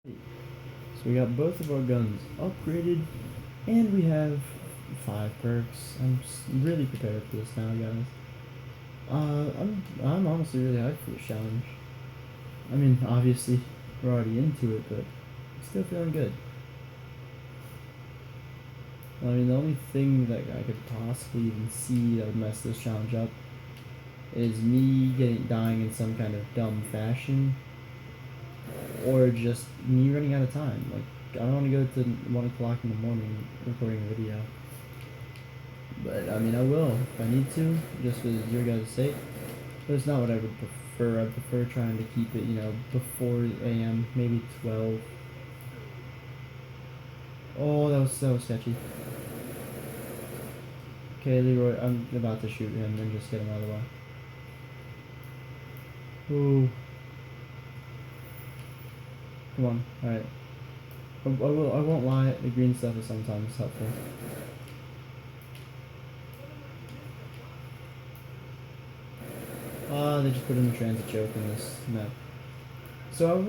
So we got both of our guns upgraded, and we have 5 perks. Really prepared for this now, guys. I'm honestly really hyped for this challenge. I mean, obviously we're already into it, but still feeling good. I mean, the only thing that I could possibly even see that would mess this challenge up is me dying in some kind of dumb fashion, or just me running out of time. Like, I don't want to go to 1 o'clock in the morning recording a video. But, I mean, I will if I need to, just for your guys' sake. But it's not what I would prefer. I prefer trying to keep it, before AM, maybe 12. Oh, that was so sketchy. Okay, Leroy, I'm about to shoot him and just get him out of the way. Ooh. Come on, alright. I won't lie, the green stuff is sometimes helpful. They just put in a transit joke in this map. So,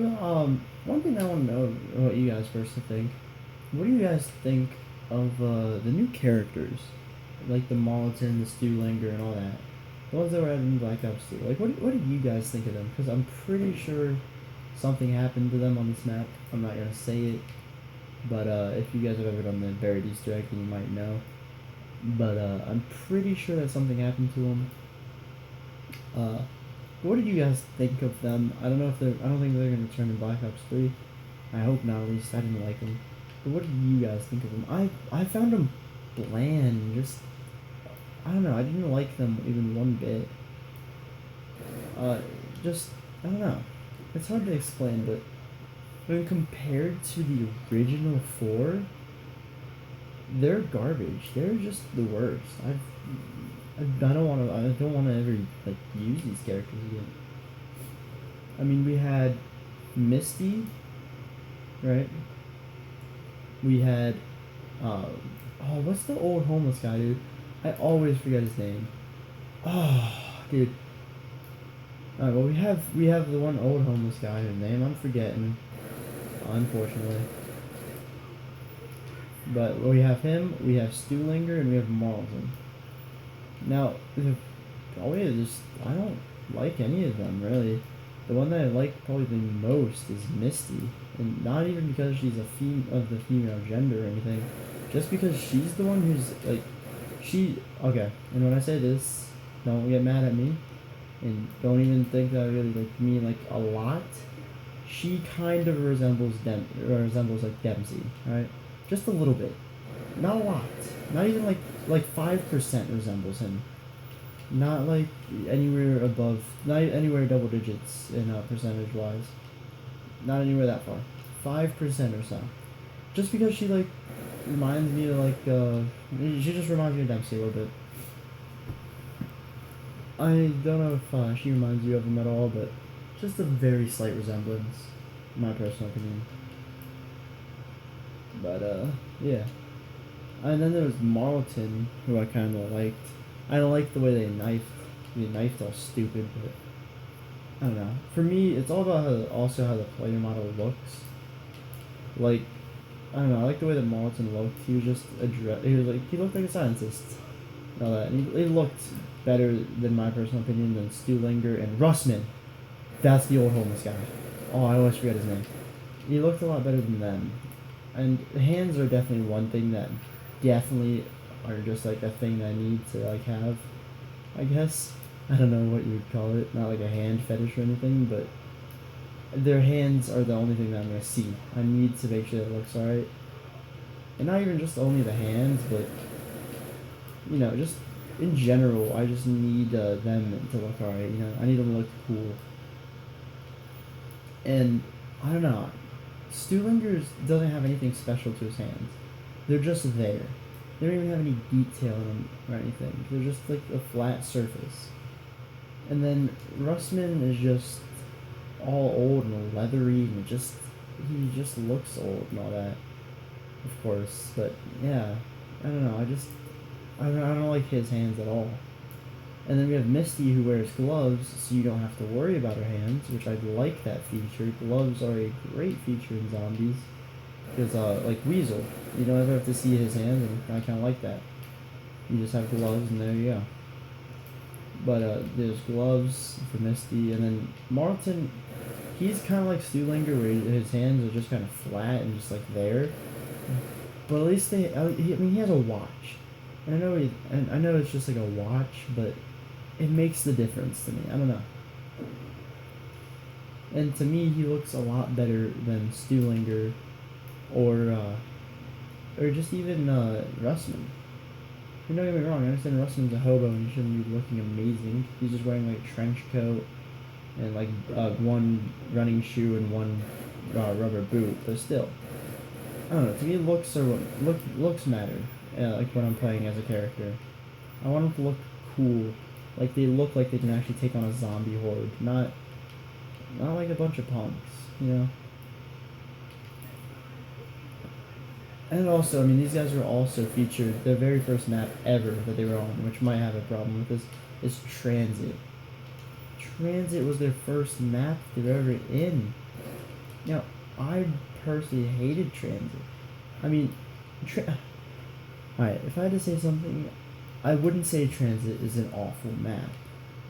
one thing I want to know what you guys personally think. What do you guys think of the new characters? Like the Molotov, the Stewlanger, and all that. The ones that were added in Black Ops 2. Like, what do you guys think of them? Because I'm pretty sure something happened to them on this map. I'm not going to say it. But if you guys have ever done the buried Easter egg, then you might know. But I'm pretty sure that something happened to them. What did you guys think of them? I don't know if they're. I don't think they're gonna turn in Black Ops 3. I hope not. At least I didn't like them. But what did you guys think of them? I found them bland. Just I don't know. I didn't like them even one bit. Just I don't know. It's hard to explain, but when compared to the original 4, they're garbage. They're just the worst. I don't want to. I don't want to ever use these characters again. I mean, we had Misty, right? We had, what's the old homeless guy, dude? I always forget his name. Oh, dude. Alright, well we have the one old homeless guy whose name I'm forgetting, unfortunately. But we have him, we have Stewlanger, and we have Marlton. Now, I don't like any of them, really. The one that I like probably the most is Misty. And not even because she's of the female gender or anything. Just because she's the one who's, okay, and when I say this, don't get mad at me. And don't even think that I really mean a lot. She kind of resembles Dempsey, right? Just a little bit. Not a lot. Not even like 5% resembles him. Not anywhere above, not anywhere double digits in percentage wise. Not anywhere that far. 5% or so. Just because she reminds me of she just reminds me of Dempsey a little bit. I don't know if she reminds you of him at all, but just a very slight resemblance, in my personal opinion. But yeah. And then there was Marlton, who I kind of liked. I don't like the way they knifed. They knifed all stupid, but I don't know. For me, it's all about how the player model looks. I don't know. I like the way that Marlton looked. He was just he looked like a scientist. And all that. And he looked better, than my personal opinion, than Stewlanger and Russman. That's the old homeless guy. Oh, I always forget his name. He looked a lot better than them. And hands are definitely one thing that definitely are just a thing that I need to have, I guess. I don't know what you would call it. Not a hand fetish or anything, but their hands are the only thing that I'm gonna see. I need to make sure it looks alright. And not even just only the hands, but just in general, I just need them to look alright. I need them to look cool. And I don't know. Stewlanger doesn't have anything special to his hands. They're just there. They don't even have any detail in them or anything. They're just a flat surface. And then Russman is just all old and leathery, and he just looks old and all that, of course. But yeah, I don't know. I don't like his hands at all. And then we have Misty who wears gloves, so you don't have to worry about her hands, which I like that feature. Gloves are a great feature in zombies. Because, like Weasel, you don't ever have to see his hands, and I kind of like that. You just have gloves, and there you go. But, there's gloves for Misty, and then Marlton, he's kind of like Stuhlinger, where his hands are just kind of flat and just, like, there. But at least he has a watch. And I know it's just like a watch, but it makes the difference to me. I don't know. And to me, he looks a lot better than Stuhlinger or just even Russman. Don't get me wrong, I understand Russman's a hobo and he shouldn't be looking amazing. He's just wearing like a trench coat and like one running shoe and one rubber boot, but still. I don't know, to me looks matter, like when I'm playing as a character. I want them to look cool, like they look like they can actually take on a zombie horde, not like a bunch of punks, you know? And also, I mean, these guys were also featured, their very first map ever that they were on, which might have a problem with this, is Transit. Transit was their first map they were ever in. Now, I personally hated Transit. I mean, alright, if I had to say something, I wouldn't say Transit is an awful map.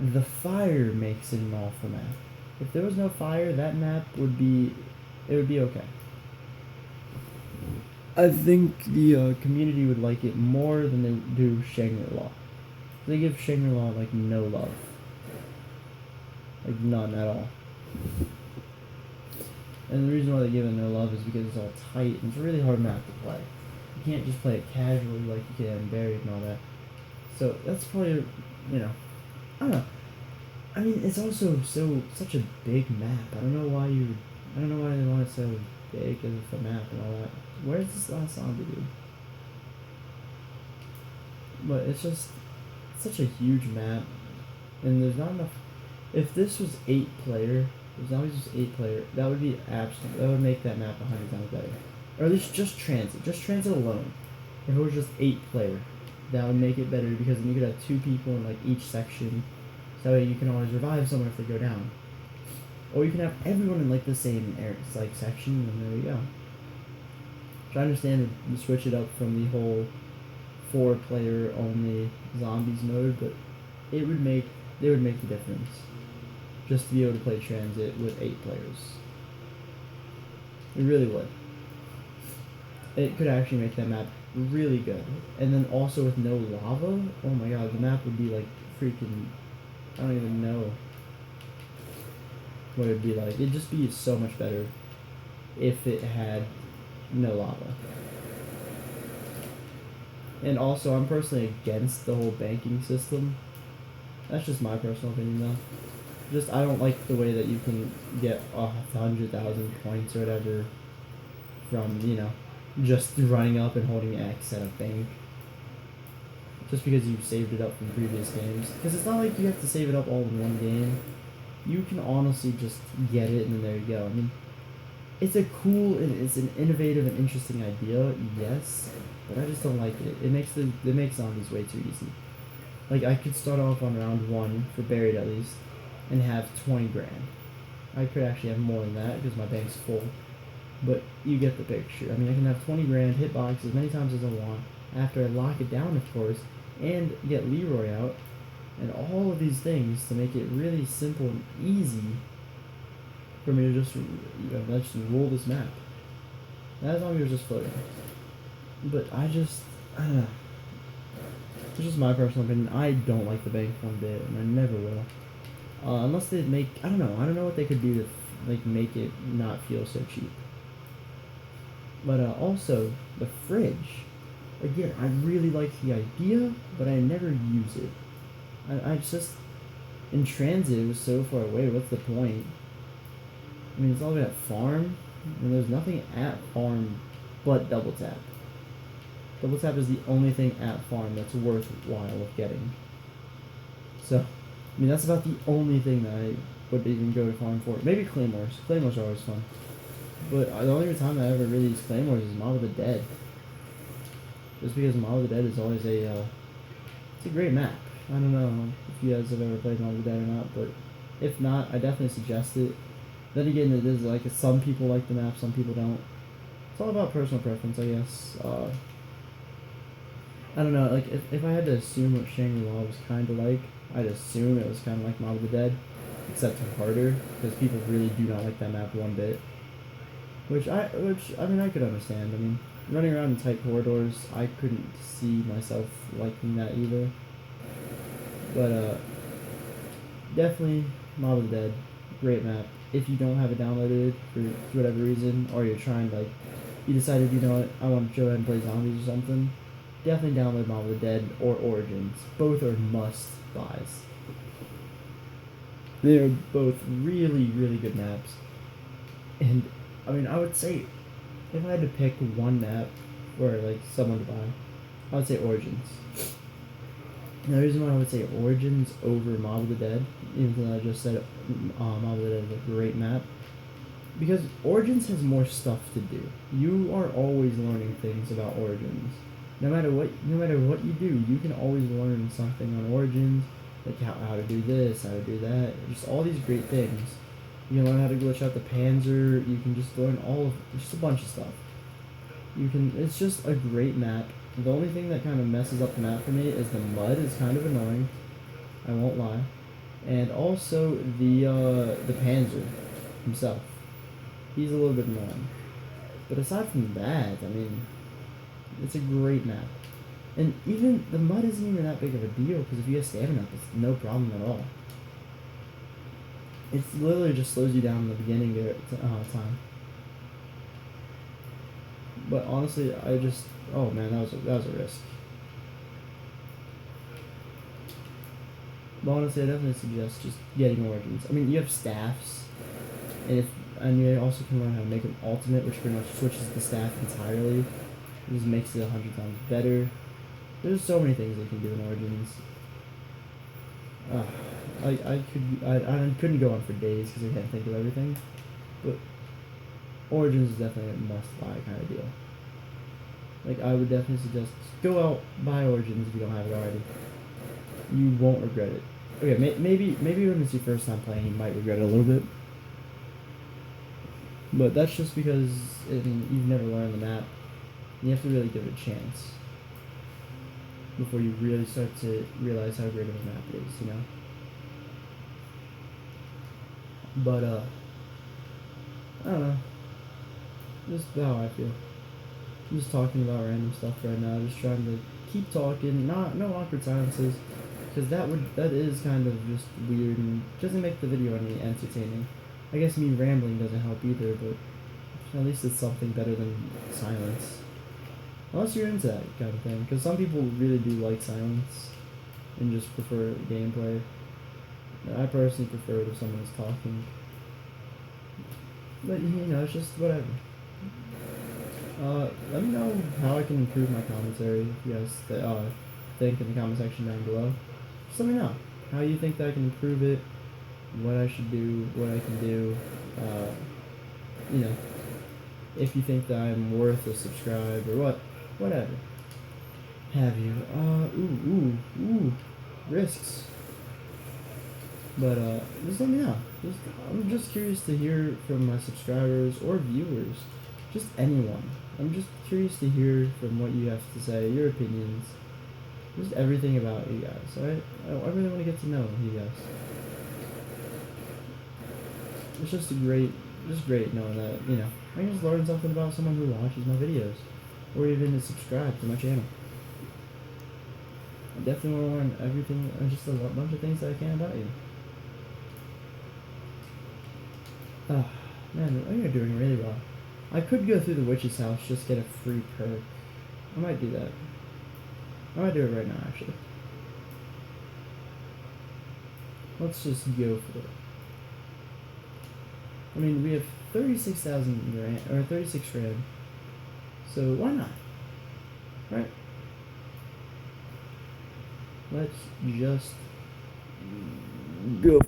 The fire makes it an awful map. If there was no fire, that map would be okay. I think the community would like it more than they do Shangri-La. They give Shangri-La like no love. Like none at all. And the reason why they give it no love is because it's all tight and it's a really hard map to play. You can't just play it casually like you can in Buried and all that. So that's probably, I don't know. I mean, it's also such a big map. I don't know why they want it so big as a map and all that. Where's this last zombie dude? But it's just such a huge map, and there's not enough. If this was 8-player, if zombies was 8-player, that would be absolute. That would make that map 100 times better, or at least just transit alone. If it was just 8-player, that would make it better because then you could have 2 people in like each section, so that way you can always revive someone if they go down. Or you can have everyone in like the same like section, and there you go. Which I understand to switch it up from the whole 4-player only zombies mode, but they would make the difference. Just to be able to play Transit with 8 players. It really would. It could actually make that map really good. And then also with no lava, oh my god, the map would be like freaking, I don't even know what it'd be like. It'd just be so much better if it had no lava. And also, I'm personally against the whole banking system. That's just my personal opinion, though. I don't like the way that you can get 100,000 points or whatever from, just running up and holding X at a bank. Just because you've saved it up from previous games. Because it's not like you have to save it up all in one game. You can honestly just get it and then there you go. I mean, it's a cool and it's an innovative and interesting idea, yes, but I just don't like it. It makes zombies way too easy. Like, I could start off on round 1, for Buried at least, and have 20 grand. I could actually have more than that because my bank's full. But you get the picture. I mean, I can have 20 grand, hit box as many times as I want, after I lock it down, of course, and get Leroy out, and all of these things to make it really simple and easy for me to just roll this map. That zombie was just floating. But I don't know. It's just my personal opinion. I don't like the bank one bit, and I never will. Unless they make, I don't know what they could do to make it not feel so cheap. But also the fridge. Again, I really like the idea, but I never use it. I just in transit it was so far away. What's the point? I mean, it's all the way at farm, and there's nothing at farm but double tap. Double tap is the only thing at farm that's worthwhile of getting. So, I mean, that's about the only thing that I would even go to farm for. Maybe claymores. Claymores are always fun. But the only time I ever really use claymores is Mob of the Dead. Just because Mob of the Dead is always it's a great map. I don't know if you guys have ever played Marvel Dead or not, but if not, I definitely suggest it. Then again, it is like some people like the map, some people don't. It's all about personal preference, I guess. I don't know, like, if I had to assume what Shangri-La was kind of like, I'd assume it was kind of like Mob of the Dead, except harder, because people really do not like that map one bit. Which I mean, I could understand. I mean, running around in tight corridors, I couldn't see myself liking that either. But, definitely Mob of the Dead, great map. If you don't have it downloaded for whatever reason, or you're trying, like, you decided, you know what, I want to go ahead and play zombies or something, definitely download Mob of the Dead or Origins. Both are must-buys. They're both really, really good maps. And, I mean, I would say, if I had to pick one map for, like, someone to buy, I would say Origins. And the reason why I would say Origins over Mob of the Dead, even though I just said Mob of the Dead is a great map, because Origins has more stuff to do. You are always learning things about Origins. No matter what you do, you can always learn something on Origins, like how to do this, how to do that, just all these great things. You can learn how to glitch out the Panzer. You can just learn just a bunch of stuff. It's just a great map. The only thing that kind of messes up the map for me is the mud is kind of annoying. I won't lie. And also the Panzer himself. He's a little bit annoying. But aside from that, I mean, it's a great map. And even the mud isn't even that big of a deal, because if you have stamina, it's no problem at all. It literally just slows you down in the beginning time. But honestly, oh man, that was a risk. But honestly, I definitely suggest just getting Origins. I mean, you have staffs, and you also can learn how to make an ultimate, which pretty much switches the staff entirely. It just makes it 100 times better. There's so many things they can do in Origins. I couldn't go on for days because I can't think of everything, but Origins is definitely a must-buy kind of deal. Like, I would definitely suggest go out, buy Origins if you don't have it already. You won't regret it. Okay, maybe when it's your first time playing, you might regret it a little bit. But that's just because, I mean, you've never learned the map. You have to really give it a chance before you really start to realize how great of a map it is, you know? But, I don't know. Just how I feel. I'm just talking about random stuff right now, just trying to keep talking, no awkward silences, because that is kind of just weird and doesn't make the video any entertaining. I guess me rambling doesn't help either, but at least it's something better than silence. Unless you're into that kind of thing, because some people really do like silence and just prefer gameplay. I personally prefer it if someone is talking. But, you know, it's just whatever. Let me know how I can improve my commentary, if you guys think in the comment section down below. Just let me know how you think that I can improve it, what I should do, what I can do, you know, if you think that I'm worth a subscribe or whatever have you. Ooh, risks. But, just let me know. I'm just curious to hear from my subscribers or viewers, just anyone. I'm just curious to hear from what you have to say, your opinions, just everything about you guys, alright? I really want to get to know you guys. It's just great knowing that, you know, I can just learn something about someone who watches my videos, or even is subscribed to my channel. I definitely want to learn everything, just a bunch of things that I can about you. Man, you're doing really well. I could go through the witch's house, just get a free perk. I might do that. I might do it right now, actually. Let's just go for it. I mean, we have 36,000 rand, or 36 rand. So why not? Right? Let's just go.